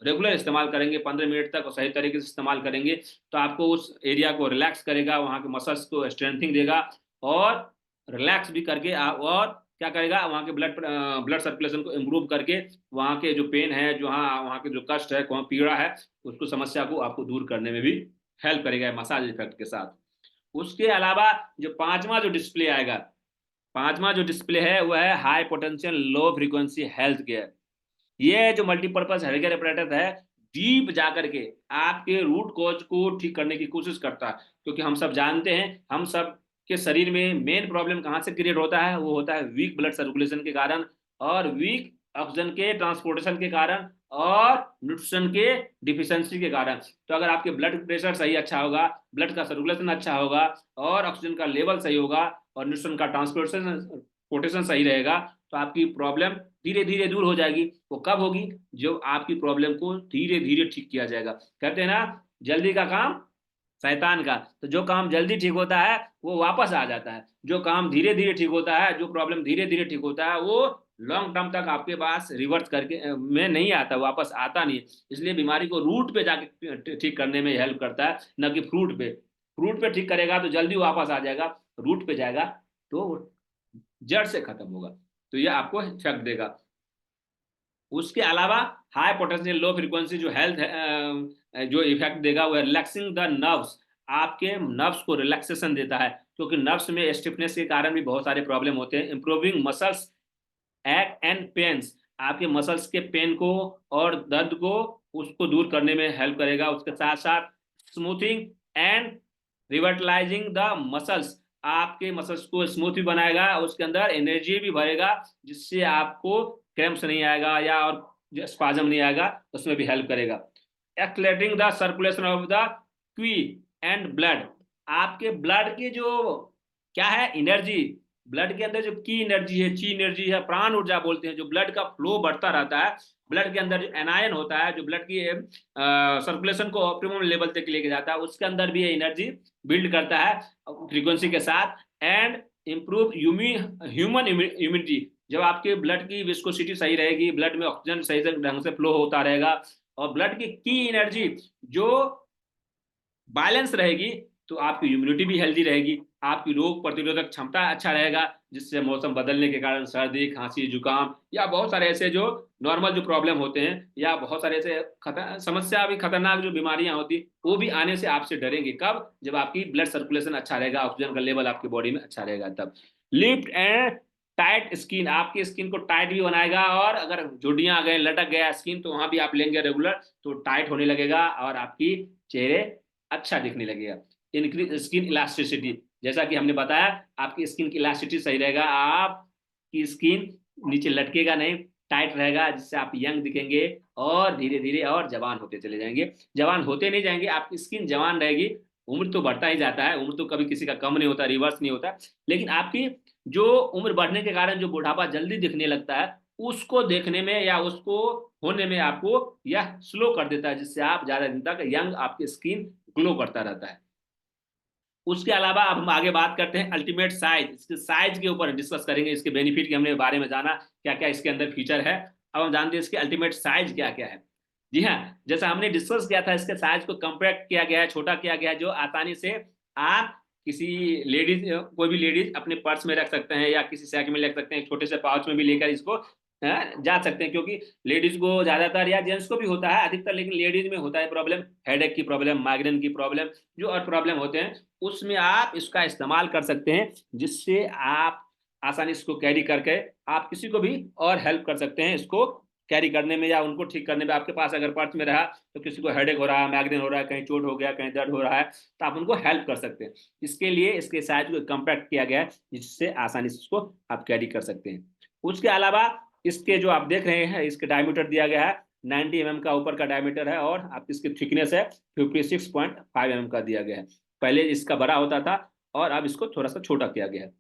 Speaker 1: रेगुलर इस्तेमाल करेंगे 15 मिनट तक और सही तरीके से इस्तेमाल करेंगे, तो आपको उस एरिया को रिलैक्स करेगा, वहाँ के मसल्स को स्ट्रेंथिंग देगा, और रिलैक्स भी करके और क्या करेगा, वहाँ के ब्लड सर्कुलेशन को इम्प्रूव करके वहाँ के जो पेन है, जो वहाँ के जो कष्ट है, कौन पीड़ा है, उसको समस्या को आपको दूर करने में भी हेल्प करेगा मसाज इफेक्ट के साथ। उसके अलावा जो पांचवा जो डिस्प्ले है वह है high potential low frequency health care. ये जो मल्टीपर्पज हेल्थ केयर अपरेटस है, डीप जाकर के आपके रूट कॉज को ठीक करने की कोशिश करता है, क्योंकि हम सब जानते हैं हम सब के शरीर में मेन प्रॉब्लम कहाँ से क्रिएट होता है, वो होता है वीक ब्लड सर्कुलेशन के कारण, और वीक ऑक्सीजन के ट्रांसपोर्टेशन के कारण, और न्यूट्रिशन के डिफिशियंसी के कारण। तो अगर आपके ब्लड प्रेशर सही अच्छा होगा, ब्लड का सर्कुलेशन अच्छा होगा, और ऑक्सीजन का लेवल सही होगा, और न्यूट्रिशन का ट्रांसपोर्टेशन सही रहेगा, तो आपकी प्रॉब्लम धीरे धीरे दूर हो जाएगी। वो कब होगी, जब आपकी प्रॉब्लम को धीरे धीरे ठीक किया जाएगा। कहते हैं ना, जल्दी का काम शैतान का। तो जो काम जल्दी ठीक होता है वो वापस आ जाता है, जो काम धीरे धीरे ठीक होता है, जो प्रॉब्लम धीरे धीरे ठीक होता है, वो लॉन्ग टर्म तक आपके पास रिवर्स करके में नहीं आता, वापस आता नहीं। इसलिए बीमारी को रूट पे जाके ठीक करने में हेल्प करता है, न कि फ्रूट पे ठीक करेगा तो जल्दी वापस आ जाएगा, रूट पे जाएगा तो जड़ से खत्म होगा। तो ये आपको इफेक्ट देगा। उसके अलावा हाई पोटेंशियल लो फ्रीक्वेंसी जो हेल्थ जो इफेक्ट देगा वो रिलैक्सिंग द नर्व्स, आपके नर्व्स को रिलैक्सेशन देता है, क्योंकि नर्व्स में स्टिफनेस के कारण भी बहुत सारे प्रॉब्लम होते हैं। Improving muscles act and pains, आपके मसल्स के पेन को और दर्द को उसको दूर करने में हेल्प करेगा। उसके साथ साथ स्मूथिंग एंड रिवर्टलाइजिंग द मसल्स, आपके मसल्स को स्मूथ भी बनाएगा, उसके अंदर एनर्जी भी भरेगा, जिससे आपको क्रैम्प्स नहीं आएगा या और स्पाजम नहीं आएगा, उसमें भी हेल्प करेगा। Accelerating the circulation of the क्वी एंड ब्लड, आपके ब्लड की जो क्या है एनर्जी, ब्लड के अंदर जो की एनर्जी है, ची एनर्जी है, प्राण ऊर्जा बोलते हैं, जो ब्लड का फ्लो बढ़ता रहता है, ब्लड के अंदर जो एनायन होता है, जो ब्लड की सर्कुलेशन को ऑप्टिमम लेवल तक लेके जाता है, उसके अंदर भी एनर्जी बिल्ड करता है फ्रीक्वेंसी के साथ। एंड इम्प्रूव ह्यूमन इम्यूनिटी, जब आपके ब्लड की विस्कोसिटी सही रहेगी, ब्लड में ऑक्सीजन सही ढंग से फ्लो होता रहेगा, और ब्लड की एनर्जी जो बैलेंस रहेगी, तो आपकी इम्यूनिटी भी हेल्दी रहेगी, आपकी रोग प्रतिरोधक क्षमता अच्छा रहेगा, जिससे मौसम बदलने के कारण सर्दी, खांसी, जुकाम या बहुत सारे ऐसे जो नॉर्मल जो प्रॉब्लम होते हैं, या बहुत सारे ऐसे समस्या भी खतरनाक जो बीमारियां होती, वो भी आने से आपसे डरेंगे। कब? जब आपकी ब्लड सर्कुलेशन अच्छा रहेगा, ऑक्सीजन का लेवल आपकी बॉडी में अच्छा रहेगा तब। लिफ्ट एंड टाइट स्किन, आपकी स्किन को टाइट भी बनाएगा, और अगर झुर्रियां आ गए, लटक गया स्किन, तो वहां भी आप लेंगे रेगुलर तो टाइट होने लगेगा, और आपकी चेहरे अच्छा दिखने लगेगा। इंक्रीज स्किन इलास्टिसिटी, जैसा कि हमने बताया, आपकी स्किन की इलास्टिसिटी सही रहेगा, आपकी स्किन नीचे लटकेगा नहीं, टाइट रहेगा, जिससे आप यंग दिखेंगे, और धीरे धीरे और जवान होते चले जाएंगे। जवान होते नहीं जाएंगे, आपकी स्किन जवान रहेगी, उम्र तो बढ़ता ही जाता है, उम्र तो कभी किसी का कम नहीं होता, रिवर्स नहीं होता, लेकिन आपकी जो उम्र बढ़ने के कारण जो बुढ़ापा जल्दी दिखने लगता है, उसको देखने में या उसको होने में आपको यह स्लो कर देता है, जिससे आप ज्यादा दिन तक यंग, आपकी स्किन ग्लो करता रहता है। उसके अलावा अब हम आगे बात करते हैं अल्टीमेट साइज, इसके साइज के ऊपर डिस्कस करेंगे, इसके बेनिफिट के हमने बारे में जाना, क्या क्या इसके अंदर फीचर है। अब हम जानते हैं इसके अल्टीमेट साइज क्या क्या है। जी हाँ, जैसा हमने डिस्कस किया था, इसके साइज को कम्पैक्ट किया गया है, छोटा किया गया है, जो आसानी से आप किसी लेडीज, कोई भी लेडीज अपने पर्स में रख सकते हैं, या किसी सैक में रख सकते हैं, छोटे से पाउच में भी लेकर इसको जा सकते हैं, क्योंकि लेडीज को ज्यादातर, या जेंट्स को भी होता है अधिकतर, लेकिन लेडीज में होता है प्रॉब्लम, हेडेक की प्रॉब्लम, माइग्रेन की प्रॉब्लम, जो और प्रॉब्लम होते हैं, उसमें आप इसका इस्तेमाल कर सकते हैं, जिससे आप आसानी इसको कैरी करके आप किसी को भी और हेल्प कर सकते हैं इसको कैरी करने में, या उनको ठीक करने में। आपके पास अगर पर्स में रहा, तो किसी को हेडेक हो रहा है, माइग्रेन हो रहा है, कहीं चोट हो गया, कहीं दर्द हो रहा है, तो आप उनको हेल्प कर सकते हैं। इसके लिए इसके साइज को कम्पैक्ट किया गया है, जिससे आसानी से इसको आप कैरी कर सकते हैं। उसके अलावा इसके जो आप देख रहे हैं, इसके डायमीटर दिया गया है 90 mm का ऊपर का डायमीटर है, और आप इसकी थिकनेस है 56.5 mm का दिया गया है। पहले इसका बड़ा होता था, और अब इसको थोड़ा सा छोटा किया गया है।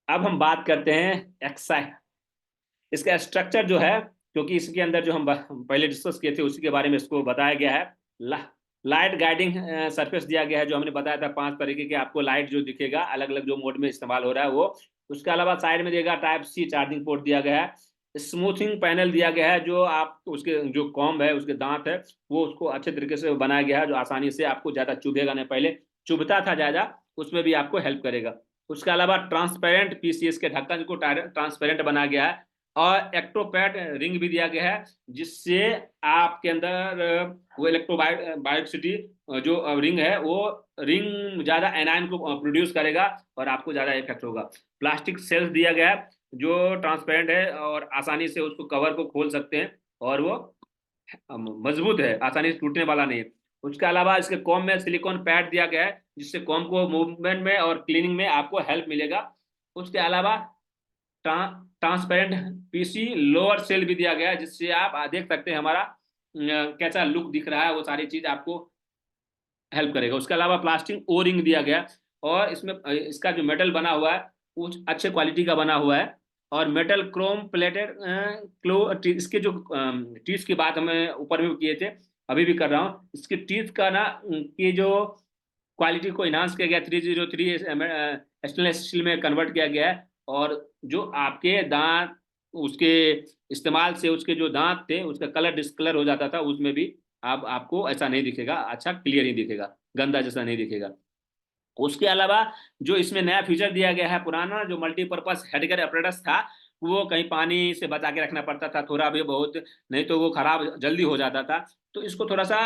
Speaker 1: अब हम बात करते हैं एक्साइज, इसका स्ट्रक्चर जो है, क्योंकि इसके अंदर जो हम पहले डिस्कस किए थे उसी के बारे में इसको बताया गया है। लाइट गाइडिंग सरफेस दिया गया है, जो हमने बताया था 5 तरीके के आपको लाइट जो दिखेगा, अलग अलग जो मोड में इस्तेमाल हो रहा है वो। उसके अलावा साइड में देगा टाइप सी चार्जिंग पोर्ट दिया गया है। स्मूथिंग पैनल दिया गया है, जो आप उसके जो कॉम्ब है, उसके दांत है, वो उसको अच्छे तरीके से बनाया गया है, जो आसानी से आपको ज्यादा चुभेगा नहीं, पहले चुभता था ज्यादा, उसमें भी आपको हेल्प करेगा। उसके अलावा ट्रांसपेरेंट पीसीएस के ढक्कन को ट्रांसपेरेंट बनाया गया है, और एक्टोपैड रिंग भी दिया गया है, जिससे आपके अंदर वो इलेक्ट्रोबायोसिटी जो रिंग है, वो रिंग ज्यादा एनायन को प्रोड्यूस करेगा, और आपको ज्यादा इफेक्ट होगा। प्लास्टिक सेल्स दिया गया है, जो ट्रांसपेरेंट है, और आसानी से उसको कवर को खोल सकते हैं, और वो मजबूत है, आसानी से टूटने वाला नहीं है। उसके अलावा इसके कॉम में सिलिकॉन पैड दिया गया है, जिससे कॉम को मूवमेंट में और क्लीनिंग में आपको हेल्प मिलेगा। उसके अलावा ट्रांसपेरेंट पीसी लोअर सेल भी दिया गया है, जिससे आप देख सकते हैं हमारा कैसा लुक दिख रहा है, वो सारी चीज आपको हेल्प करेगा। उसके अलावा प्लास्टिक ओ रिंग दिया गया, और इसमें इसका जो मेटल बना हुआ है वो अच्छे क्वालिटी का बना हुआ है, और मेटल क्रोम प्लेटेड क्लो इसके जो टीथ की बात हमें ऊपर में किए थे, अभी भी कर रहा हूँ, इसके टीथ का ना की जो क्वालिटी को इन्हांस किया गया, 303 स्टेनलेस स्टील में कन्वर्ट किया गया है, और जो आपके दांत उसके इस्तेमाल से उसके जो दांत थे उसका कलर डिस्कलर हो जाता था, उसमें भी अब आपको ऐसा नहीं दिखेगा, अच्छा क्लियर नहीं दिखेगा, गंदा जैसा नहीं दिखेगा। उसके अलावा जो इसमें नया फीचर दिया गया है, पुराना जो मल्टीपर्पज हेडगेयर अपरेटस था, वो कहीं पानी से बचा के रखना पड़ता था थोड़ा भी बहुत, नहीं तो वो खराब जल्दी हो जाता था। तो इसको थोड़ा सा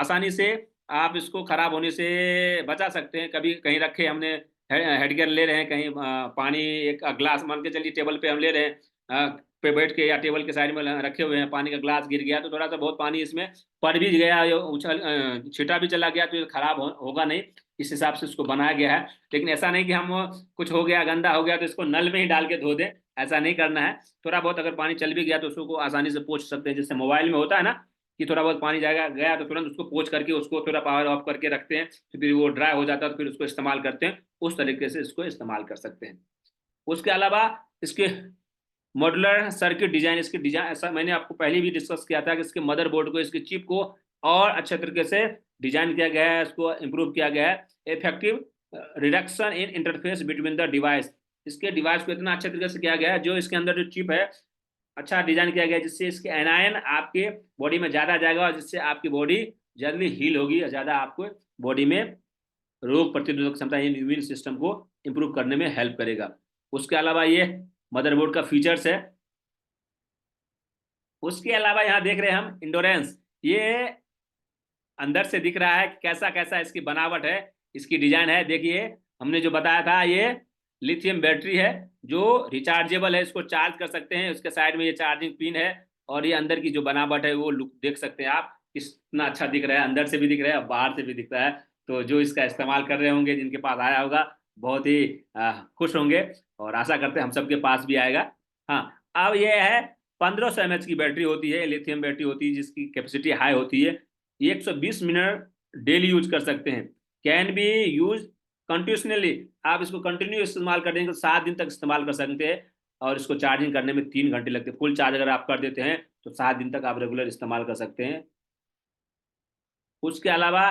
Speaker 1: आसानी से आप इसको खराब होने से बचा सकते हैं। कभी कहीं रखे हमने हेडगेयर ले रहे हैं कहीं, पानी एक ग्लास मान के चलिए टेबल पे हम ले रहे हैं, पे बैठ के या टेबल के साइड में रखे हुए हैं, पानी का ग्लास गिर गया तो थोड़ा सा बहुत पानी इसमें पड़ भी गया, उछल छिटा भी चला गया तो ये खराब होगा नहीं, इस हिसाब से इसको बनाया गया है। लेकिन ऐसा नहीं कि हम कुछ हो गया गंदा हो गया तो इसको नल में ही डाल के धो दें, ऐसा नहीं करना है। थोड़ा बहुत अगर पानी चल भी गया तो उसको आसानी से पोंछ सकते हैं, जैसे मोबाइल में होता है ना कि थोड़ा बहुत पानी जाएगा गया तो तुरंत उसको पोंछ करके उसको थोड़ा पावर ऑफ करके रखते हैं, फिर वो ड्राई हो जाता है तो फिर उसको इस्तेमाल करते हैं। उस तरीके से इसको इस्तेमाल कर सकते हैं। उसके अलावा इसके मॉड्यूलर सर्किट डिजाइन, इसकी डिजाइन ऐसा मैंने आपको पहले भी डिस्कस किया था कि इसके मदरबोर्ड को, इसके चिप को और अच्छे तरीके से डिजाइन किया गया है, इसको इम्प्रूव किया गया है। Effective reduction in interface between the device, इसके डिवाइस को इतना अच्छे तरीके से किया गया है, जो इसके अंदर जो चिप है अच्छा डिजाइन किया गया है, जिससे इसके एनायन आपके बॉडी में ज्यादा जाएगा और जिससे आपकी बॉडी जल्दी हील होगी और ज्यादा आपको बॉडी में रोग प्रतिरोधक क्षमता इम्यून सिस्टम को इंप्रूव करने में हेल्प करेगा। उसके अलावा ये मदरबोर्ड का फीचर्स है। उसके अलावा यहाँ देख रहे हैं हम इंडोरेंस, ये अंदर से दिख रहा है कि कैसा कैसा इसकी बनावट है, इसकी डिजाइन है। देखिए हमने जो बताया था ये लिथियम बैटरी है जो रिचार्जेबल है, इसको चार्ज कर सकते हैं। उसके साइड में ये चार्जिंग पिन है और ये अंदर की जो बनावट है वो लुक देख सकते हैं आप, कितना अच्छा दिख रहा है, अंदर से भी दिख रहा है और बाहर से भी दिख रहा है। तो जो इसका इस्तेमाल कर रहे होंगे, जिनके पास आया होगा, बहुत ही खुश होंगे और आशा करते हैं हम सबके पास भी आएगा। हाँ, अब ये है 1500 mAh की बैटरी होती है, लिथियम बैटरी होती है जिसकी कैपेसिटी हाई होती है। 120 मिनट डेली यूज कर सकते हैं। कैन बी यूज कंटिन्यूसली, आप इसको कंटिन्यू इस्तेमाल कर देंगे तो 7 दिन तक इस्तेमाल कर सकते हैं। और इसको चार्जिंग करने में 3 घंटे लगते हैं। फुल चार्ज अगर आप कर देते हैं तो 7 दिन तक आप रेगुलर इस्तेमाल कर सकते हैं। उसके अलावा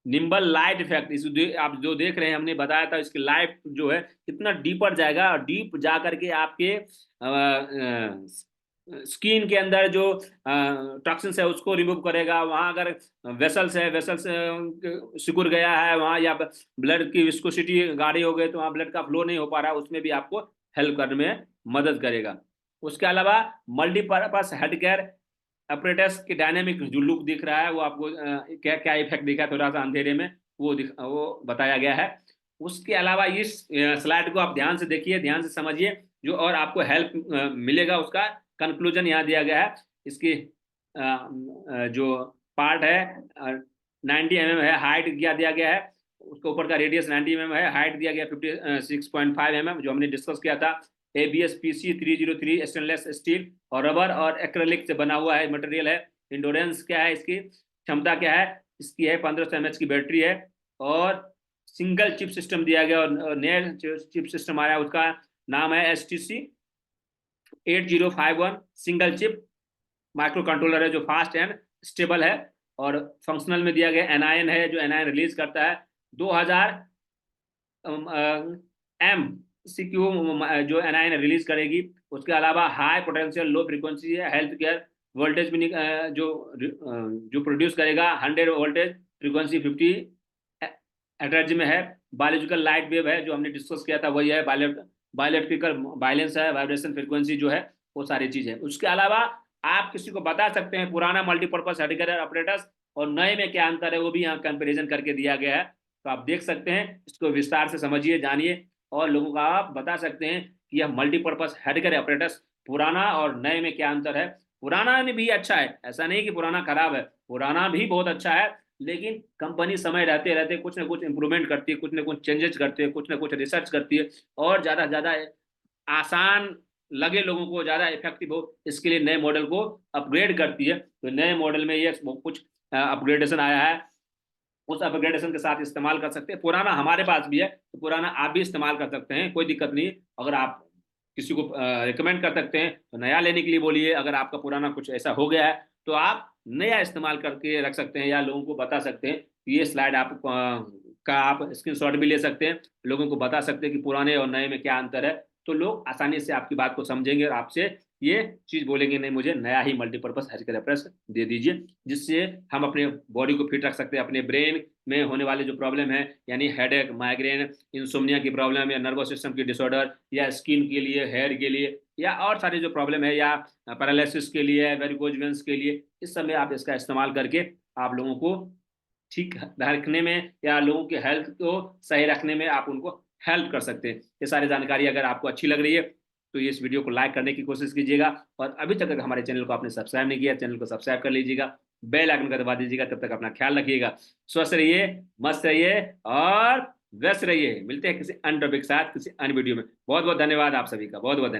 Speaker 1: निम्बल लाइट इफेक्ट, इस आप जो देख रहे हैं हमने बताया था, इसकी लाइट जो है कितना डीपर जाएगा और डीप जा करके आपके स्किन के अंदर जो टॉक्सिन्स है उसको रिमूव करेगा। वहां अगर वेसल्स है, वेसल्स सिकुड़ गया है वहां, या ब्लड की विस्कोसिटी गाढ़ी हो गई तो वहां ब्लड का फ्लो नहीं हो पा रहा, उसमें भी आपको हेल्प करने में मदद करेगा। उसके अलावा मल्टीपर्पस हेड केयर अपरेटस की डायनेमिक जो लुक दिख रहा है वो आपको क्या क्या इफेक्ट दिखा है थोड़ा सा अंधेरे में, वो बताया गया है। उसके अलावा इस स्लाइड को आप ध्यान से देखिए, ध्यान से समझिए, जो और आपको हेल्प मिलेगा उसका कंक्लूजन यहाँ दिया गया है। इसकी जो पार्ट है 90 mm है, हाइट क्या दिया गया है, उसके ऊपर का रेडियस 90 mm है, हाइट दिया गया 56.5 mm जो हमने डिस्कस किया था। ABS PC 303 स्टेनलेस स्टील और रबर और एक्रेलिक से बना हुआ है मटेरियल है। इंडोरेंस क्या है, इसकी क्षमता क्या है, इसकी है 1500 mAh की बैटरी है और सिंगल चिप सिस्टम दिया गया। और नया चिप सिस्टम आया उसका नाम है STC 8051 single chip micro controller है जो फास्ट एंड स्टेबल है। और फंक्शनल में दिया गया एनआईएन है जो एनआईएन रिलीज करता है 2000 एम सीक्यू जो एनआईएन रिलीज करेगी। उसके अलावा हाई पोटेंशियल लो फ्रीक्वेंसी है, हेल्थ केयर वोल्टेज भी जो प्रोड्यूस करेगा 100 वोल्टेज, फ्रीक्वेंसी 50 हर्ट्ज में है। बायोलॉजिकल लाइट वेव है जो हमने डिस्कस किया था वही है। बायोइलेक्ट्रिकल वायलेंस है, वाइब्रेशन फ्रीक्वेंसी जो है, वो सारी चीज है। उसके अलावा आप किसी को बता सकते हैं पुराना मल्टीपर्पज हेडगेयर ऑपरेटर्स और नए में क्या अंतर है, वो भी यहाँ कंपेरिजन करके दिया गया है। तो आप देख सकते हैं, इसको विस्तार से समझिए, जानिए और लोगों को आप बता सकते हैं कि यह मल्टीपर्पज हेडगेयर ऑपरेटर्स पुराना और नए में क्या अंतर है। पुराना भी अच्छा है, ऐसा नहीं कि पुराना खराब है, पुराना भी बहुत अच्छा है, लेकिन कंपनी समय रहते रहते कुछ ना कुछ इंप्रूवमेंट करती है, कुछ ना कुछ चेंजेस करती है, कुछ ना कुछ रिसर्च करती है और ज़्यादा से ज़्यादा आसान लगे लोगों को, ज़्यादा इफेक्टिव हो, इसके लिए नए मॉडल को अपग्रेड करती है। तो नए मॉडल में ये कुछ अपग्रेडेशन आया है, उस अपग्रेडेशन के साथ इस्तेमाल कर सकते हैं। पुराना हमारे पास भी है तो पुराना आप भी इस्तेमाल कर सकते हैं, कोई दिक्कत नहीं। अगर आप किसी को रिकमेंड कर सकते हैं तो नया लेने के लिए बोलिए। अगर आपका पुराना कुछ ऐसा हो गया है तो आप नया इस्तेमाल करके रख सकते हैं या लोगों को बता सकते हैं। ये स्लाइड आप स्क्रीनशॉट भी ले सकते हैं, लोगों को बता सकते हैं कि पुराने और नए में क्या अंतर है। तो लोग आसानी से आपकी बात को समझेंगे और आपसे ये चीज बोलेंगे, नहीं मुझे नया ही मल्टीपर्पज हेल्थ रेफरेंस दे दीजिए, जिससे हम अपने बॉडी को फिट रख सकते हैं। अपने ब्रेन में होने वाले जो प्रॉब्लम है, यानी हेडेक, माइग्रेन, इंसोम्निया की प्रॉब्लम या नर्वस सिस्टम की डिसऑर्डर या स्किन के लिए, हेयर के लिए या और सारी जो प्रॉब्लम है, या पैरालिसिस के लिए, वेरिकोज वेन्स के लिए, इस समय आप इसका इस्तेमाल करके आप लोगों को ठीक रखने में या लोगों के हेल्थ को सही रखने में आप उनको हेल्प कर सकते हैं। ये सारी जानकारी अगर आपको अच्छी लग रही है तो इस वीडियो को लाइक करने की कोशिश कीजिएगा, और अभी तक अगर हमारे चैनल को आपने सब्सक्राइब नहीं किया, चैनल को सब्सक्राइब कर लीजिएगा, बेल आइकन का दबा दीजिएगा। तब तक अपना ख्याल रखिएगा, स्वस्थ रहिए, मस्त रहिए और व्यस्त रहिए। मिलते हैं किसी अन्य टॉपिक के साथ, किसी अन्य वीडियो में। बहुत बहुत धन्यवाद आप सभी का, बहुत बहुत धन्यवाद।